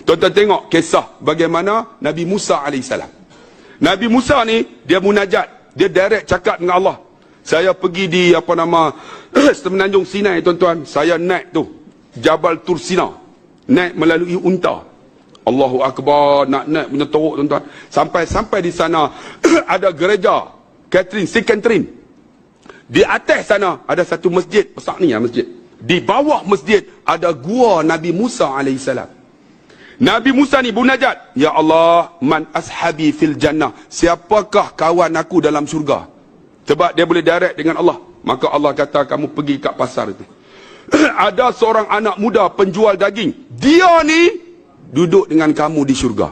Tuan-tuan tengok kisah bagaimana Nabi Musa AS. Nabi Musa ni, dia munajat. Dia direct cakap dengan Allah. Saya pergi di, Semenanjung Sinai, tuan-tuan. Saya naik tu, Jabal Tur Sina. Naik melalui unta. Allahu Akbar, nak naik punya teruk, tuan-tuan. Sampai di sana, ada gereja St. Catherine. Di atas sana, ada satu masjid. Besar ni masjid. Di bawah masjid, ada gua Nabi Musa AS. Nabi Musa ni munajat, ya Allah, man ashabi fil jannah, siapakah kawan aku dalam syurga? Sebab dia boleh direct dengan Allah. Maka Allah kata, kamu pergi kat pasar itu. Ada seorang anak muda penjual daging, dia ni duduk dengan kamu di syurga.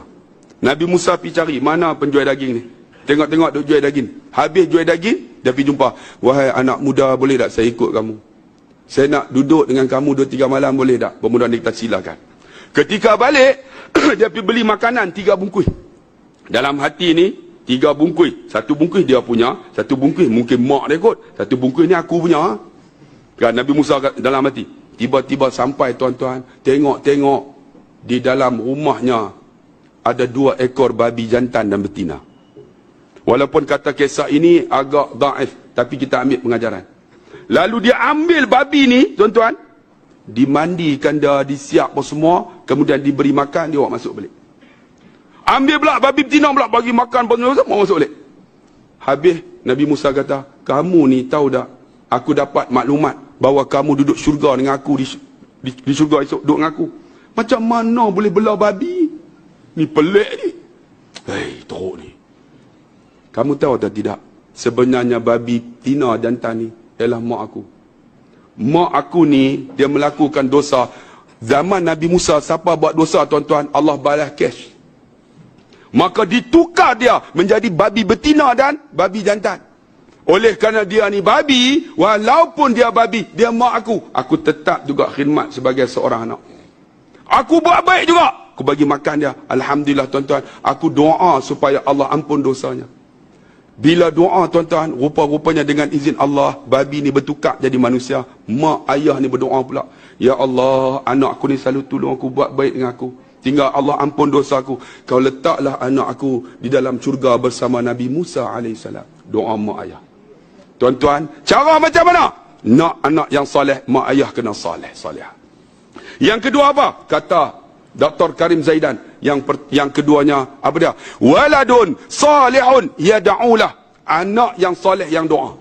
Nabi Musa pergi cari, mana penjual daging ni? Tengok-tengok duk jual daging. Habis jual daging, dia pergi jumpa, wahai anak muda, boleh tak saya ikut kamu? Saya nak duduk dengan kamu 2-3 malam, boleh tak? Pemuda ni kita silakan. Ketika balik, dia pergi beli makanan 3 bungkus. Dalam hati ni, 3 bungkus. 1 bungkus dia punya, 1 bungkus mungkin mak dia kot, 1 bungkus ni aku punya. Kan Nabi Musa dalam hati. Tiba-tiba sampai, tuan-tuan, tengok-tengok di dalam rumahnya ada 2 ekor babi jantan dan betina. Walaupun kata kisah ini agak daif, tapi kita ambil pengajaran. Lalu dia ambil babi ni, tuan-tuan, dimandikan dia, disiap apa semua, kemudian diberi makan, dia bawa masuk balik. Ambil pula babi betina pula, bagi makan, bawa masuk balik. Habis Nabi Musa kata, kamu ni tahu tak, aku dapat maklumat bahawa kamu duduk syurga dengan aku, di syurga esok duduk dengan aku. Macam mana boleh belah babi? Ni pelik ni. Hei, teruk ni. Kamu tahu atau tidak, sebenarnya babi betina jantan ni ialah mak aku. Mak aku ni, dia melakukan dosa. Zaman Nabi Musa, siapa buat dosa, tuan-tuan, Allah balas cash. Maka ditukar dia menjadi babi betina dan babi jantan. Oleh kerana dia ni babi, walaupun dia babi, dia mak aku tetap juga khidmat sebagai seorang anak. Aku buat baik juga, aku bagi makan dia. Alhamdulillah, tuan-tuan, aku doa supaya Allah ampun dosanya. Bila doa, tuan-tuan, rupa-rupanya dengan izin Allah, babi ni bertukar jadi manusia. Mak ayah ni berdoa pula, ya Allah, anak aku ni selalu tolong aku, buat baik dengan aku. Tinggal Allah ampun dosa aku. Kau letaklah anak aku di dalam syurga bersama Nabi Musa AS. Doa mak ayah. Tuan-tuan, cara macam mana? Nak anak yang soleh, mak ayah kena soleh. Yang kedua apa? Kata Dr. Karim Zaidan, yang keduanya apa dia? Waladun salihun yad'ulah, anak yang soleh yang doa.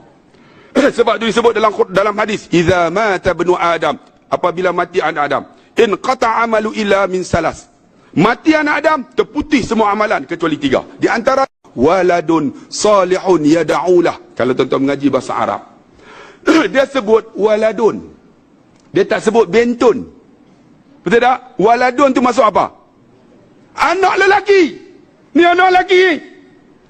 Sebab itu disebut dalam hadis, idza mata ibnu adam, apabila mati anak Adam, in qata amalu illa min salas, mati anak Adam, terputih semua amalan kecuali 3. Di antara waladun salihun yad'ulah. Kalau tuan-tuan mengaji bahasa Arab, dia sebut waladun, dia tak sebut bentun. Betul tak? Waladun tu masuk apa? Anak lelaki. Ni anak lelaki.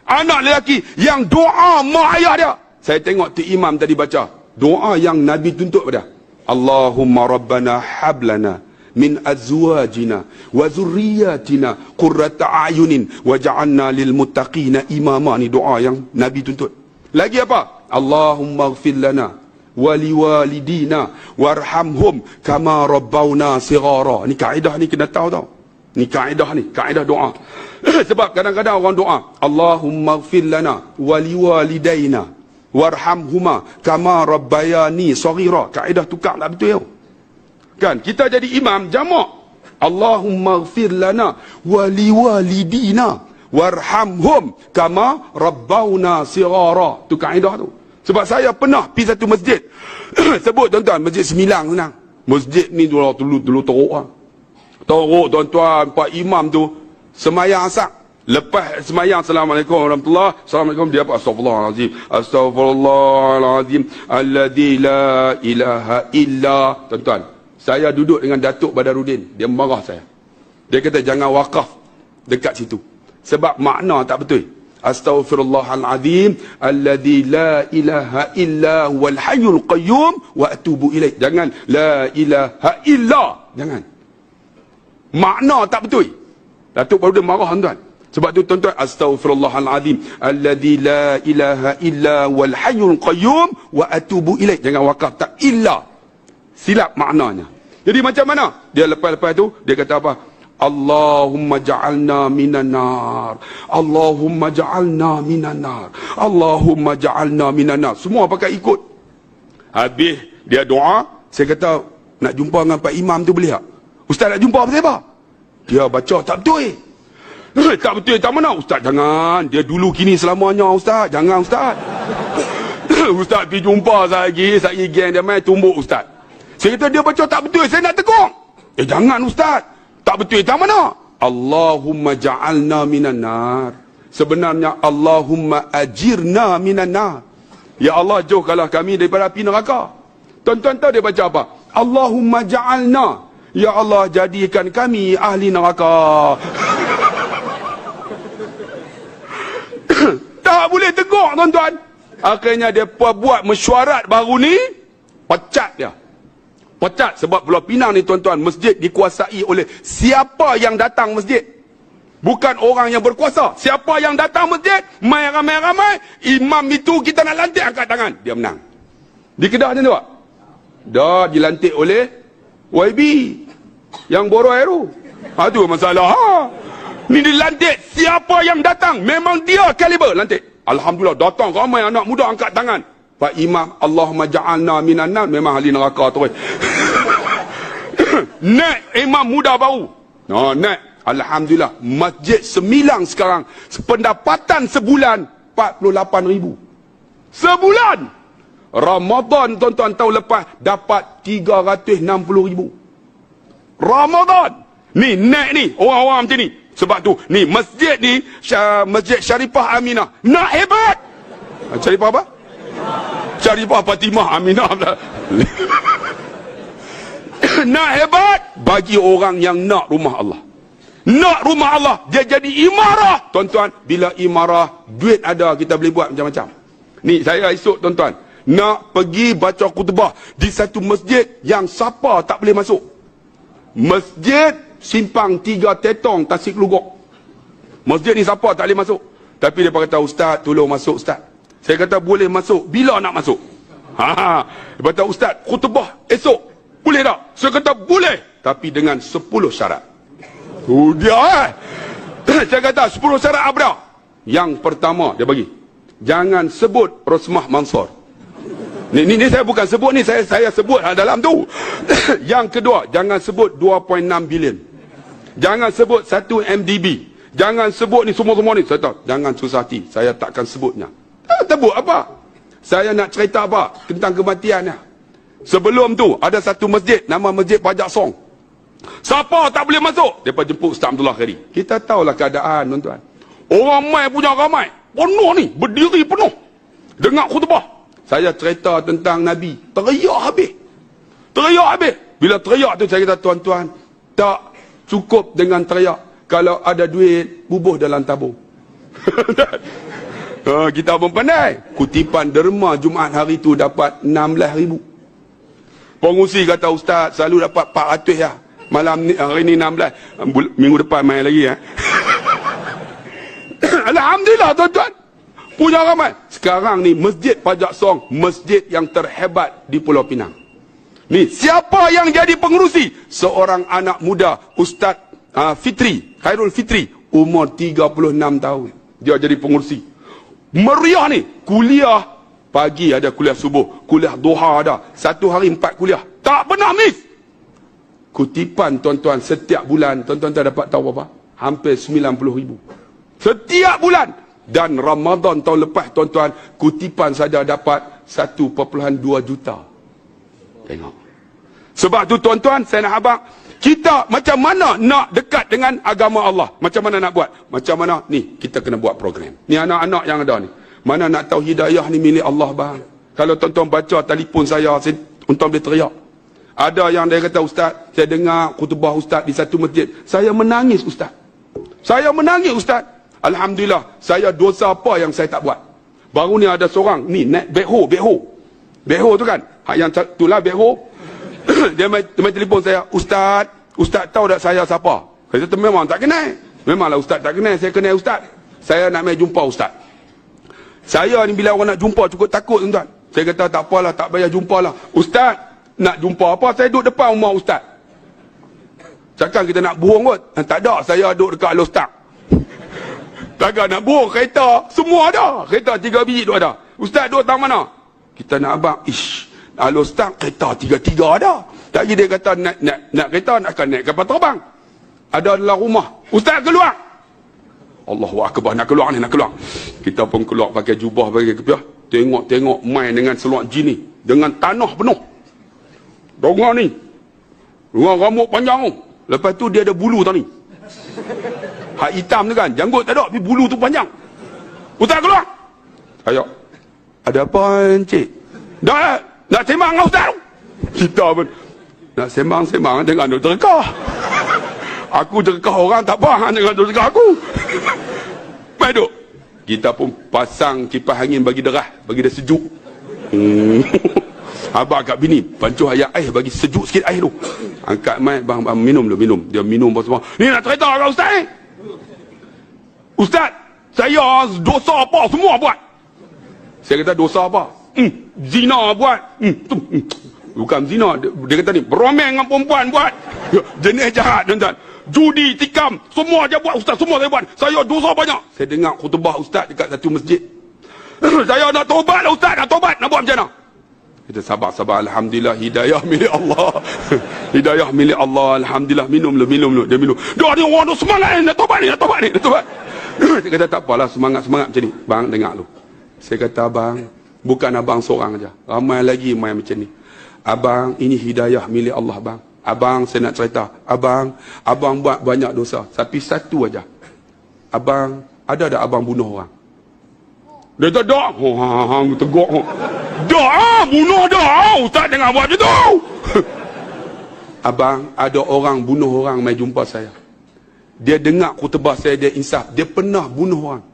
Anak lelaki yang doa mak ayah dia. Saya tengok tu imam tadi baca doa yang Nabi tuntut pada, Allahumma rabbana hablana min azwajina wa zurriyatina qurrata a'yunin waj'alna lil muttaqina imama. Ni doa yang Nabi tuntut. Lagi apa? Allahumma ighfir lana waliwalidina warhamhum kama rabbawna sighara. Ni kaedah ni kena tahu tau. Ni kaedah doa. Sebab kadang-kadang orang doa, Allahumma ighfir lana waliwalidaina warhamhuma kama rabbayani saghira. Kaedah tukar tak betul. Kan kita jadi imam jamak, Allahumma ighfir lana waliwalidina warhamhum kama rabbawna sighara. Tu kaedah tu. Sebab saya pernah pergi satu masjid. Sebut, tuan-tuan, Masjid Semilang senang. Masjid ni dulu teruk lah. Teruk, tuan-tuan. Pak imam tu semayang asak. Lepas semayang, Assalamualaikum warahmatullahi, Assalamualaikum, dia apa? Astaghfirullahaladzim. Astaghfirullahaladzim. Alladzi la ilaha illa. Tuan-tuan, saya duduk dengan Datuk Badarudin. Dia marah saya. Dia kata jangan wakaf dekat situ. Sebab makna tak betul. Astaghfirullahaladzim alladzi la ilaha illa huwal hayyul qayyum wa atubu ilaih. Jangan la ilaha illa. Jangan. Makna tak betul. Datuk baru dia marah, tuan. Sebab tu, tuan-tuan, astaghfirullahaladzim alladzi la ilaha illa huwal hayyul qayyum wa atubu ilaih. Jangan wakaf, tak illa. Silap maknanya. Jadi macam mana? Dia lepas tu dia kata apa? Allahumma ja'alna minan nar. Allahumma ja'alna minan nar. Allahumma ja'alna minan nar. Semua pakai ikut. Habis dia doa, saya kata, nak jumpa dengan Pak Imam tu boleh tak? Ustaz nak jumpa pasal apa? Dia baca tak betul. Tak betul tak mana? Ustaz jangan. Dia dulu kini selamanya Ustaz. Jangan Ustaz. Ustaz pergi jumpa saya geng dia main tumbuk Ustaz. Saya kata dia baca tak betul, saya nak tegur. Jangan Ustaz. Tak betul tak mana? Allahumma ja'alna minan nar. Sebenarnya Allahumma ajirna minan nar. Ya Allah, jauhkanlah kami daripada api neraka. Tuan-tuan tahu dia baca apa? Allahumma ja'alna. Ya Allah, jadikan kami ahli neraka. Tak boleh tegur tuan-tuan. Akhirnya dia buat mesyuarat baru ni, pecat dia. Pecat sebab Pulau Pinang ni tuan-tuan, masjid dikuasai oleh siapa yang datang masjid. Bukan orang yang berkuasa. Siapa yang datang masjid, mai ramai-ramai, imam itu kita nak lantik, angkat tangan, dia menang. Di Kedah macam tu tak? Dah dilantik oleh YB yang borong aero. Itu masalah. Ni dilantik, siapa yang datang memang dia kaliber lantik. Alhamdulillah, datang ramai anak muda angkat tangan. Pak Imam, Allahumma ja'alna minan nar, memang ahli neraka terus. Naik imam muda baru. Naik. Alhamdulillah, Masjid Semilang sekarang pendapatan sebulan 48,000. Sebulan. Ramadan tuan-tuan tahun lepas dapat 360,000. Ramadan. Ni naik ni, orang-orang macam ni. Sebab tu, ni masjid ni, Masjid Syarifah Aminah. Nak hebat. Syarifah apa? Syarifah Fatimah Aminah. Nak hebat bagi orang yang nak rumah Allah. Nak rumah Allah, dia jadi imarah. Tuan-tuan, bila imarah, duit ada, kita boleh buat macam-macam. Ni, saya esok tuan-tuan, nak pergi baca khutbah di satu masjid yang siapa tak boleh masuk. Masjid Simpang 3 Tetong, Tasiklugo. Masjid ni siapa tak boleh masuk. Tapi dia kata, Ustaz, tolong masuk Ustaz. Saya kata, boleh masuk. Bila nak masuk? Dia kata, Ustaz, khutbah esok. Boleh tak? Saya kata, boleh. Tapi dengan 10 syarat. Dia Saya kata 10 syarat apa? Yang pertama dia bagi, jangan sebut Rosmah Mansur. Ni saya bukan sebut ni, saya sebut dalam tu. Yang kedua, jangan sebut 2.6 bilion. Jangan sebut 1 MDB. Jangan sebut ni semua ni. Saya tahu, jangan susah hati, saya takkan sebutnya. Sebut apa? Saya nak cerita apa tentang kematiannya. Sebelum tu ada satu masjid, nama Masjid Pajak Song. Siapa tak boleh masuk? Mereka jemput Ustaz Abdullah Khairi. Kita tahulah keadaan tuan-tuan. Orang mai punya ramai. Penuh ni, berdiri penuh. Dengar khutbah. Saya cerita tentang Nabi. Teriak habis. Teriak habis. Bila teriak tu saya kata, tuan-tuan, tak cukup dengan teriak. Kalau ada duit, bubuh dalam tabung. Kita pun pandai. Kutipan derma Jumaat hari tu dapat 16,000. Pengusi kata, Ustaz selalu dapat 400 ya. Malam ni, hari ni 16. Minggu depan main lagi ya. Alhamdulillah tuan-tuan. Punya ramai. Sekarang ni Masjid Pajak Song, masjid yang terhebat di Pulau Pinang. Ni siapa yang jadi pengerusi? Seorang anak muda, Ustaz Fitri, Khairul Fitri, umur 36 tahun. Dia jadi pengerusi. Meriah ni, kuliah pagi ada kuliah subuh, kuliah duha ada. Satu hari 4 kuliah. Tak pernah miss. Kutipan tuan-tuan setiap bulan, tuan-tuan tak dapat tahu apa? Hampir 90,000. Setiap bulan. Dan Ramadan tahun lepas tuan-tuan, kutipan saja dapat 1.2 juta. Tengok. Sebab tu tuan-tuan, saya nak abang, kita macam mana nak dekat dengan agama Allah? Macam mana nak buat? Macam mana? Ni, kita kena buat program. Ni anak-anak yang ada ni. Mana nak tahu hidayah ni milik Allah bang. Kalau tuan-tuan baca telefon saya tuan-tuan boleh teriak. Ada yang dia kata, Ustaz, saya dengar khutbah Ustaz di satu masjid. Saya menangis Ustaz. Saya menangis Ustaz. Alhamdulillah, saya dosa apa yang saya tak buat. Baru ni ada seorang, ni naik Beho tu kan. Yang itulah Beho. Dia main telefon saya, Ustaz tahu tak saya siapa? Saya kata memang tak kenal. Memanglah Ustaz tak kenal, saya kenal Ustaz. Saya nak main jumpa Ustaz. Saya ni bila orang nak jumpa cukup takut tuan-tuan. Saya kata tak apalah, tak payah jumpalah. Ustaz nak jumpa apa? Saya duduk depan rumah Ustaz. Takkan kita nak buang kot. Tak ada, saya duduk dekat Alostak. Takkan nak buang kereta, semua ada. Kereta 3 biji tu ada. Ustaz duduk tang mana? Kita nak abang, Alostak kereta 3 ada. Tak lagi dia kata nak kereta, nak akan naik kapal terbang. Ada dalam rumah. Ustaz keluar. Allahu Akbar, nak keluar ni, nak keluar. Kita pun keluar pakai jubah, pakai kepiah. Tengok main dengan seluar jin ni. Dengan tanah penuh. Dongang ni. Dengan rambut panjang tu. Lepas tu dia ada bulu tau ni. Hak hitam tu kan, janggut tak ada, tapi bulu tu panjang. Ustaz keluar. Ayo. Ada apa encik? Dah, nak sembang dengan Ustaz. Kita pun nak sembang-sembang dengan duk terkah. Aku terkah orang tak apa, jangan duk terkah aku. Mai duk. Kita pun pasang kipas angin bagi derah, bagi dia sejuk. Abang kat bini, pancuh air bagi sejuk sikit air tu. Angkat mai, bang minum dulu, minum. Dia minum apa semua. Ni nak cerita kat Ustaz ni. Ustaz, saya dosa apa semua buat. Saya kata dosa apa? Zina buat. Bukan zina, dia kata ni beromel dengan perempuan buat. Jenis jahat, tuan-tuan. Judi, tikam, semua je buat Ustaz, semua saya buat. Saya dosa banyak. Saya dengar khutbah Ustaz dekat satu masjid. Saya nak taubat lah Ustaz, nak taubat, nak buat macam mana? Kita sabar, alhamdulillah, hidayah milik Allah. Hidayah milik Allah, alhamdulillah. Minum lu. Dia minum. Dia orang tu semangat ni, nak taubat ni, nak taubat. Saya kata tak apalah, semangat macam ni. Bang, dengar lu. Saya kata abang, bukan abang seorang aja. Ramai lagi main macam ni. Abang, ini hidayah milik Allah bang. Abang, saya nak cerita. Abang buat banyak dosa. Tapi satu aja. Abang, ada tak abang bunuh orang? Dia kata, tak. Tegak. Tak, bunuh dah. Ustaz jangan buat macam tu. Abang, ada orang bunuh orang mai jumpa saya. Dia dengar khutbah saya, dia insaf. Dia pernah bunuh orang.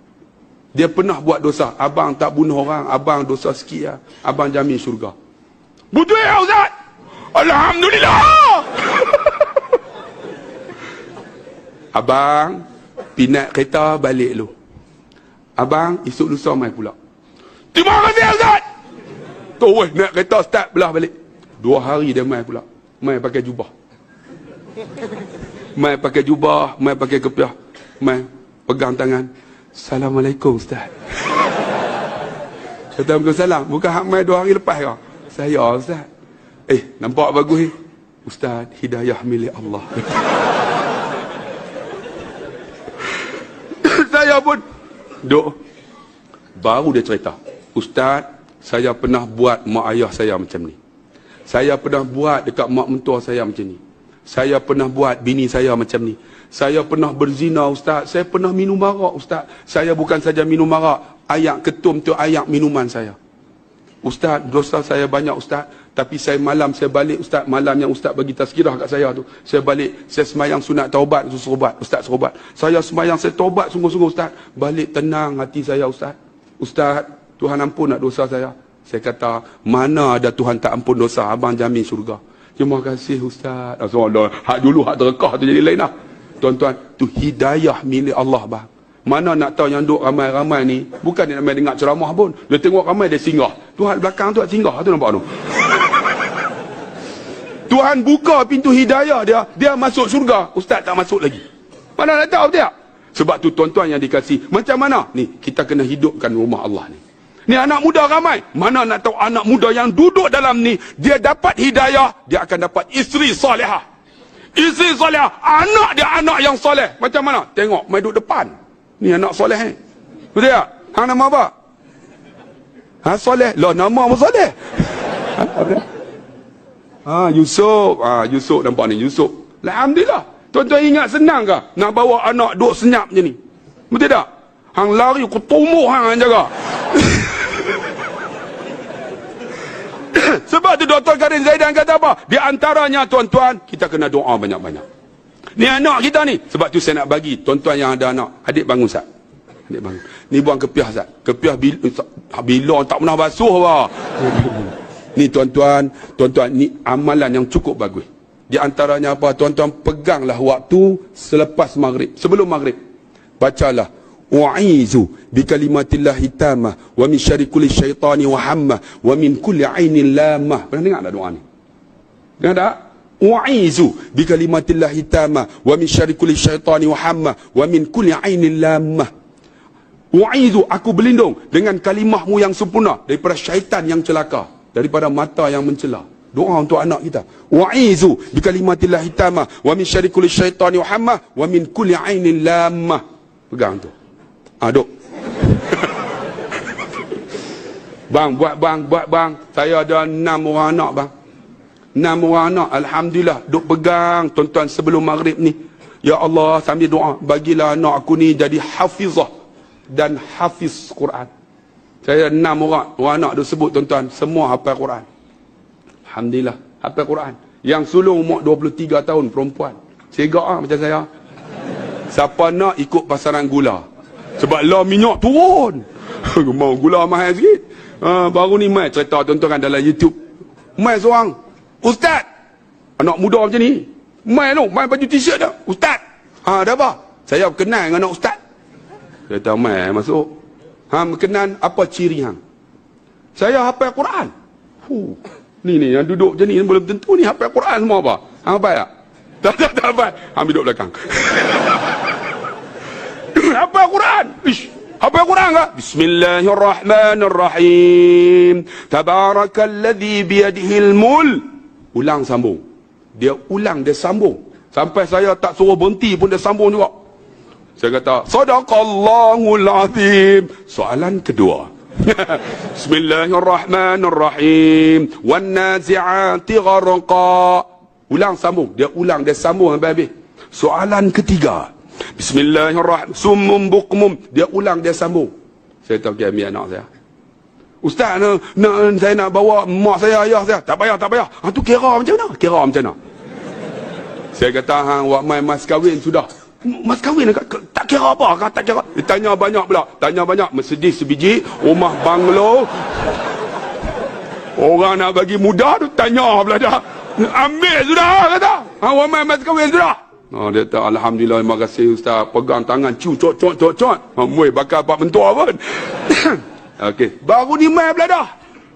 Dia pernah buat dosa. Abang tak bunuh orang. Abang dosa sikit ya. Abang jamin syurga. Betul ya Ustaz? Alhamdulillah. Abang pinat kereta balik lu. Abang esok lusa mai pula. Terima kasih Ustaz. Tu naik kereta start belah balik. 2 hari dia mai pula. Mai pakai jubah. Mai pakai jubah, mai pakai kepiah. Mai pegang tangan. Assalamualaikum Ustaz. Kata Waalaikumsalam. Bukan hak mai 2 hari lepas ke? Saya Ustaz. Nampak bagus ni? Ustaz, hidayah milik Allah. Saya pun duk. Baru dia cerita. Ustaz, saya pernah buat mak ayah saya macam ni. Saya pernah buat dekat mak mentua saya macam ni. Saya pernah buat bini saya macam ni. Saya pernah berzina Ustaz. Saya pernah minum arak Ustaz. Saya bukan saja minum arak. Ayak ketum tu ayak minuman saya. Ustaz, dosa saya banyak Ustaz. Tapi saya balik Ustaz. Malam yang Ustaz bagi tazkirah kat saya tu. Saya balik. Saya semayang sunat taubat. Ustaz serobat. Saya semayang, saya taubat sungguh-sungguh Ustaz. Balik tenang hati saya Ustaz. Ustaz, Tuhan ampun nak dosa saya. Saya kata, mana ada Tuhan tak ampun dosa. Abang jamin syurga. Terima kasih Ustaz. Hak dulu, hak terekah tu jadi lain lah. Tuan-tuan, tu hidayah milik Allah bang. Mana nak tahu yang duk ramai-ramai ni, bukan dia nak main dengar ceramah pun. Dia tengok ramai, dia singgah. Tuhan belakang tu singgah, tu nampak tu. Tuhan buka pintu hidayah dia masuk syurga. Ustaz tak masuk lagi. Mana nak tahu dia? Sebab tu tuan-tuan yang dikasih. Macam mana? Ni, kita kena hidupkan rumah Allah ni. Ni anak muda ramai. Mana nak tahu anak muda yang duduk dalam ni, dia dapat hidayah, dia akan dapat isteri salihah. Isteri salihah. Anak dia anak yang soleh. Macam mana? Tengok, main duduk depan. Ni anak soleh ni. Betul tak? Hang nama apa? Soleh. Lah nama apa soleh? Yusuf. Yusuf nampak ni. Yusuf. Alhamdulillah. Tuan-tuan ingat senang ke? Nak bawa anak duduk senyap je ni. Betul tak? Hang lari ke tumbuh hang jaga. Sebab tu Dr. Karim Zaidan kata apa? Di antaranya tuan-tuan, kita kena doa banyak-banyak. Ni anak kita ni. Sebab tu saya nak bagi tuan-tuan yang ada anak. Adik bangun Ustaz. Adik bangun. Ni buang kepiah Ustaz. Kepiah bila tak pernah basuh apa. Ni tuan-tuan, ni amalan yang cukup bagus. Di antaranya apa? Tuan-tuan peganglah waktu selepas maghrib. Sebelum maghrib. Bacalah. Wa'izu bikalimatillahi tamah wa min syarri kulli syaitani wa hammah wa min kulli ainin lamah. Pernah dengar tak doa ni? Dengar tak? U'izu bi kalimatillahi tamma wa min syarri kulli syaitani wa hamma wa min kulli ainin lammah. U'izu, aku berlindung dengan kalimahmu yang sempurna daripada syaitan yang celaka, daripada mata yang mencela. Doa untuk anak kita. U'izu bi kalimatillahi tamma wa min syarri kulli syaitani wa hamma wa min kulli ainin lammah. Pegang tu. Duk. Bang, buat bang. Saya ada 6 orang anak bang. 6 orang anak, alhamdulillah, duk pegang tuan-tuan sebelum maghrib ni. Ya Allah, sambil doa, bagilah anak aku ni jadi hafizah dan hafiz Quran. Saya 6 orang anak duk sebut tuan-tuan, semua hafal Quran. Alhamdulillah, hafal Quran. Yang sulung umur 23 tahun, perempuan. Segak macam saya. Siapa nak ikut pasaran gula? Sebab lah minyak turun. Mau gula mahal sikit. Baru ni mai cerita tuan-tuan dalam YouTube. Mai seorang, Ustaz, anak muda macam ni, mai baju t-shirt dah. Ustaz, ada apa? Saya kenal dengan anak Ustaz. Saya tahu mai masuk. Berkenan apa ciri hang? Saya hafal Quran. Ni yang duduk macam ni belum tentu ni hafal Quran semua apa? Hang hafal tak? Tak hafal. Hang duduk belakang. Hafal Quran. Hafal Quran ke? Bismillahirrahmanirrahim. Tabarakalladzi biyadihil mulk. Ulang sambung. Dia ulang, dia sambung. Sampai saya tak suruh berhenti pun dia sambung juga. Saya kata, Sadaqallahul azim. Soalan kedua. Bismillahirrahmanirrahim. Wan nazi'ati gharqa. Ulang sambung. Dia ulang, dia sambung sampai habis. Soalan ketiga. Bismillahirrahmanirrahim. Summum bukmum. Dia ulang, dia sambung. Saya tahu dia ambil anak saya. Ustaz, saya nak bawa mak saya, ayah saya. Tak payah. Tu kira macam mana? Kira macam mana? Saya kata, wak mai mas kahwin sudah. Mas kahwin tak kira apa? Tak kira. Dia tanya banyak pula. Tanya banyak. Mercedes sebiji, rumah banglo. Orang nak bagi mudah tu tanya pula dah. Ambil sudah, kata. Wak mai mas kahwin sudah. Dia kata, alhamdulillah, terima kasih Ustaz. Pegang tangan, cot. Mui bakal pak mentua pun. Okey, baru ni mai pula dah.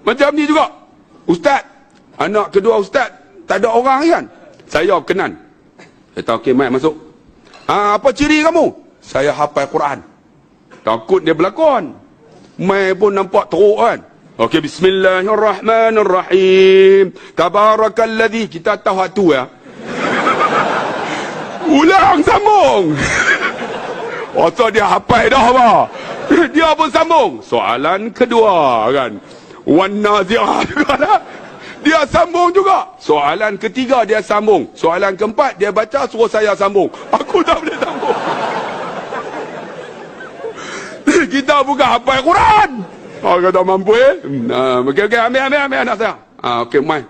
Macam ni juga. Ustaz, anak kedua Ustaz, tak ada orang kan? Saya kenan. Saya tahu, okey, mai masuk. Apa ciri kamu? Saya hafal Quran. Takut dia berlakon. Mai pun nampak teruk kan? Okey, bismillahirrahmanirrahim. Tabarakalladzi. Kita tahu hak tu ya. Ulang sambung. Pasal dia hafal dah apa? Dia pun sambung. Soalan kedua kan. Wan nazi'ah juga lah. Dia sambung juga. Soalan ketiga dia sambung. Soalan keempat dia baca suruh saya sambung. Aku tak boleh sambung. Kita bukan hafal Quran. Kata mampu okey, ambil anak saya. Okey, mai.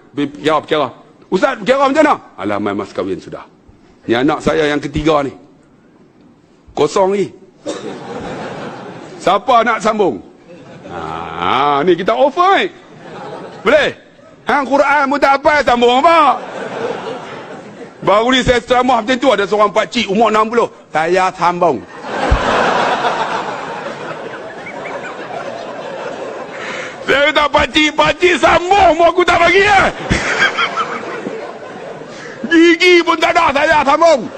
Kira. Ustaz, kira macam mana? Alah, mai mas kahwin sudah. Ni anak saya yang ketiga ni. Kosong ni. Siapa nak sambung? Ni kita offer ni. Boleh? Hang Quran pun tak apa, sambung apa? Baru ni saya ceramah macam tu, ada seorang pakcik umur 60. Saya sambung. Saya kata, pakcik sambung pun aku tak bagi Gigi pun tak ada, saya sambung.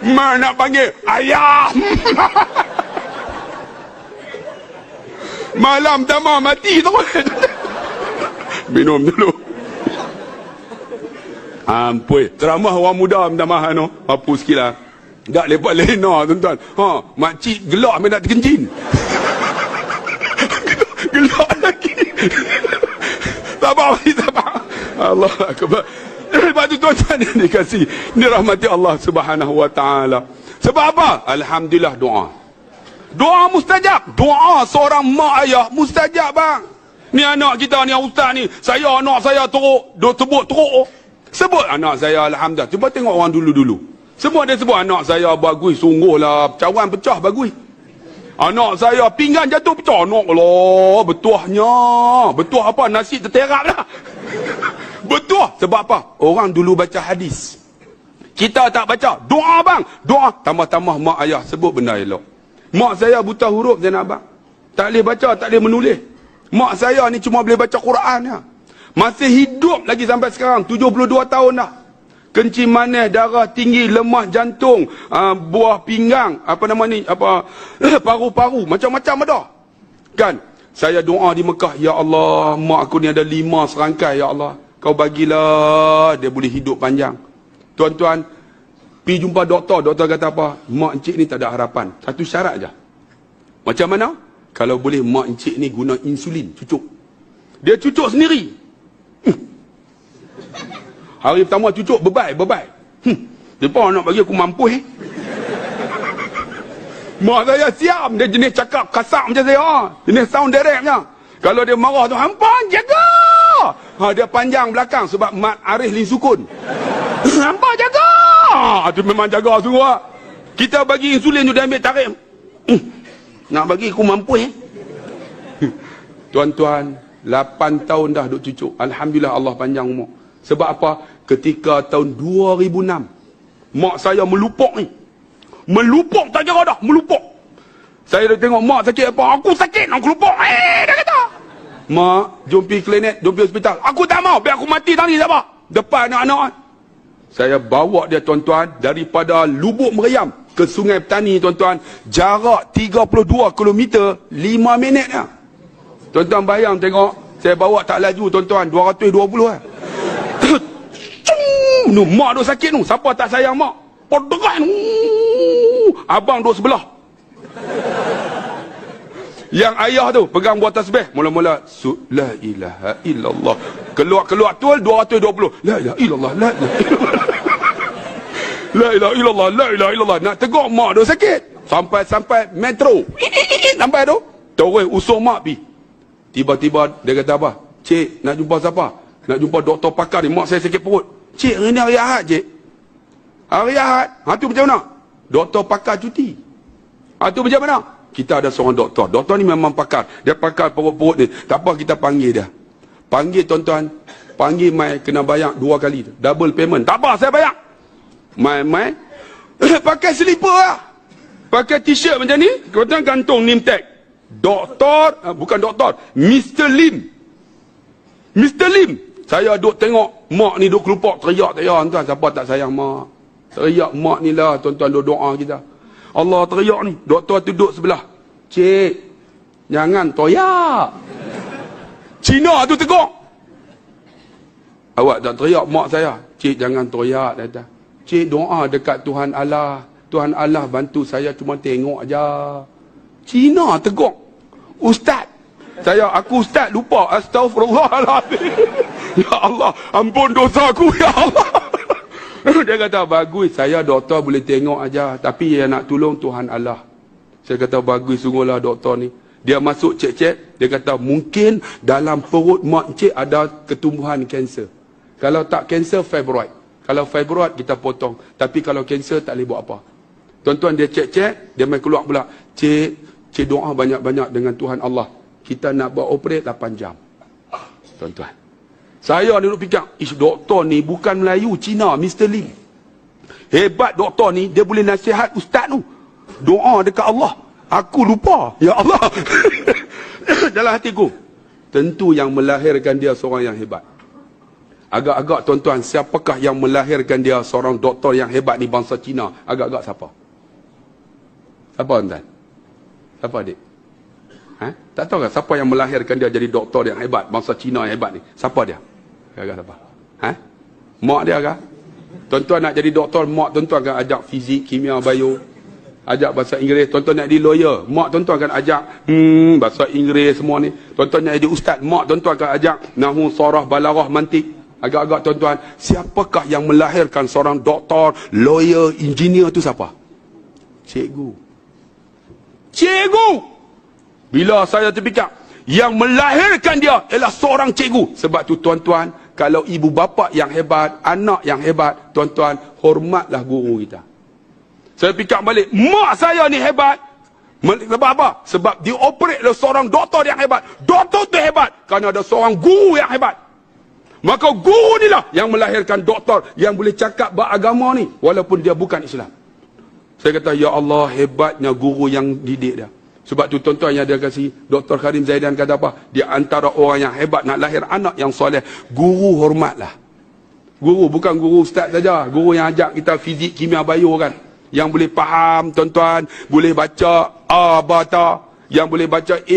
Mana nak panggil ayah. Malam tamah mati tu. Minum dulu. Ampun. Ceramah orang muda minta maaf no. Apa sikitlah. Tak lepak lena tuan-tuan. Makcik gelak sampai nak terkencing. Gelak lagi. Sabar. Allah akbar. Lepas tu tuan-tuan yang dikasih, dirahmati Allah Subhanahu wa ta'ala. Sebab apa? Alhamdulillah doa. Doa mustajab. Doa seorang mak ayah mustajab bang. Ni anak kita ni ustaz ni, anak saya teruk, dia sebut teruk. Sebut anak saya alhamdulillah. Cuba tengok orang dulu-dulu. Semua dia sebut anak saya bagus, sungguhlah cawan pecah bagus. Anak saya pinggan jatuh pecah. Anak Allah, betuahnya. Betuah apa? Nasi terterak lah. Betul. Sebab apa? Orang dulu baca hadis. Kita tak baca. Doa bang. Doa. Tambah-tambah mak ayah sebut benda elok. Mak saya buta huruf Zainab abang. Tak boleh baca, tak boleh menulis. Mak saya ni cuma boleh baca Quran ya. Masih hidup lagi sampai sekarang. 72 tahun dah. Kencing manis, darah tinggi, lemah jantung, buah pinggang, paru-paru, macam-macam ada. Kan? Saya doa di Mekah, ya Allah, mak aku ni ada 5 serangkai, ya Allah. Kau bagilah dia boleh hidup panjang. Tuan-tuan, pergi jumpa doktor. Doktor kata apa? Mak encik ni tak ada harapan. Satu syarat je. Macam mana? Kalau boleh mak encik ni guna insulin, cucuk. Dia cucuk sendiri. Hari pertama cucuk, bebai. Depa nak bagi aku mampu Mak saya siam. Dia jenis cakap kasar macam saya. Jenis sound direct nya. Kalau dia marah tu, hampa jaga. Dia panjang belakang sebab Mat Arif Lin Sukun. Hampa jaga. Tu memang jaga semua. Kita bagi insulin tu, dia ambil tarik. Nak bagi aku mampu Tuan-tuan, 8 tahun dah duk cucuk. Alhamdulillah Allah panjang umur. Sebab apa? Ketika tahun 2006, mak saya melupuk ni. Melupuk tak kira dah, melupuk. Saya dah tengok mak sakit apa. Aku sakit, aku lupuk. Dia kata. Mak, jom pergi klinik, jom pergi hospital. Aku tak mau, biar aku mati tadi tak apa. Depan anak-anak. Saya bawa dia tuan-tuan daripada Lubuk Meriam ke Sungai Petani tuan-tuan. Jarak 32 km, 5 minit dah. Tuan-tuan bayang tengok. Saya bawa tak laju tuan-tuan, 220 mak duk sakit tu. Siapa tak sayang mak? Poderan. Abang duk sebelah. Yang ayah tu pegang buah tasbih. Mula-mula la ilaha illallah. Keluar tu 220. La ilaha illallah. La ilaha illallah. La ilaha illallah. La ilaha illallah. Nak tegur mak duk sakit. Sampai metro. Sampai tu. Terus usul mak pi. Tiba-tiba dia kata apa? Cik, nak jumpa siapa? Nak jumpa doktor pakar ni. Mak saya sakit perut. Cik, hari ni hari Ahad, cik. Hari Ahad. Tu macam mana? Doktor pakar cuti. Tu macam mana? Kita ada seorang doktor. Doktor ni memang pakar. Dia pakar perut-perut ni. Tak apa, kita panggil dia. Panggil tuan-tuan. Panggil mai kena bayar 2 kali. Double payment. Tak apa, saya bayar. Mai. Pakai slipper lah. Pakai t-shirt macam ni. Tuan-tuan gantung name tag. Doktor. Bukan doktor. Mr. Lim. Mr. Lim. Saya duk tengok mak ni duk kelupak teriak tuan. Siapa tak sayang mak? Teriak mak ni lah tuan-tuan doa kita. Allah teriak ni. Doktor tu duduk sebelah. Cik, jangan toyak. Cina tu tegur. Awak tak teriak mak saya. Cik, jangan toyak. Dia kata. Cik, doa dekat Tuhan Allah. Tuhan Allah bantu saya cuma tengok aja. Cina tegur. Ustaz. Aku ustaz lupa. Astaghfirullahaladzim. Ya Allah, ampun dosa aku, ya Allah. Dia kata, bagus, saya doktor boleh tengok aja, tapi yang nak tolong Tuhan Allah. Saya kata, bagus sungguhlah doktor ni. Dia masuk cek-cek, dia kata, mungkin dalam perut mak cik ada ketumbuhan kanser. Kalau tak kanser, fibroid. Kalau fibroid, kita potong. Tapi kalau kanser, tak boleh buat apa. Tuan-tuan, dia cek-cek, dia main keluar pula. Cik doa banyak-banyak dengan Tuhan Allah. Kita nak buat operate 8 jam. Tuan-tuan. Saya duduk fikir, doktor ni bukan Melayu, Cina, Mr. Lim. Hebat doktor ni, dia boleh nasihat ustaz tu. Doa dekat Allah. Aku lupa. Ya Allah. Dalam hatiku. Tentu yang melahirkan dia seorang yang hebat. Agak-agak tuan-tuan, siapakah yang melahirkan dia seorang doktor yang hebat ni bangsa Cina? Agak-agak siapa? Siapa tuan-tuan? Siapa adik? Tak tahu kan siapa yang melahirkan dia jadi doktor yang hebat, bangsa Cina yang hebat ni? Siapa dia? Agak siapa? Mak dia kah? Tuan-tuan nak jadi doktor, mak tuan-tuan akan ajak fizik, kimia, bio. Ajak bahasa Inggeris. Tuan-tuan nak jadi lawyer, mak tuan-tuan akan ajak bahasa Inggeris semua ni. Tuan-tuan nak jadi ustaz, mak tuan-tuan akan ajak nahwu, sarah, balaghah, mantik. Agak-agak tuan-tuan, siapakah yang melahirkan seorang doktor, lawyer, engineer tu siapa? Cikgu. Cikgu! Bila saya terfikir, yang melahirkan dia ialah seorang cikgu. Sebab tu tuan-tuan, kalau ibu bapa yang hebat, anak yang hebat, tuan-tuan, hormatlah guru kita. Saya fikir balik, mak saya ni hebat. Sebab apa? Sebab dioperate oleh seorang doktor yang hebat. Doktor tu hebat kerana ada seorang guru yang hebat. Maka guru ni lah yang melahirkan doktor yang boleh cakap beragama ni, walaupun dia bukan Islam. Saya kata, ya Allah, hebatnya guru yang didik dia. Sebab tu tuan-tuan yang dia kasih, Dr. Karim Zaidan kata apa? Dia antara orang yang hebat nak lahir anak yang soleh. Guru hormatlah. Guru, bukan guru ustaz saja. Guru yang ajak kita fizik, kimia, bio kan. Yang boleh faham tuan-tuan, boleh baca A, bata, yang boleh baca A,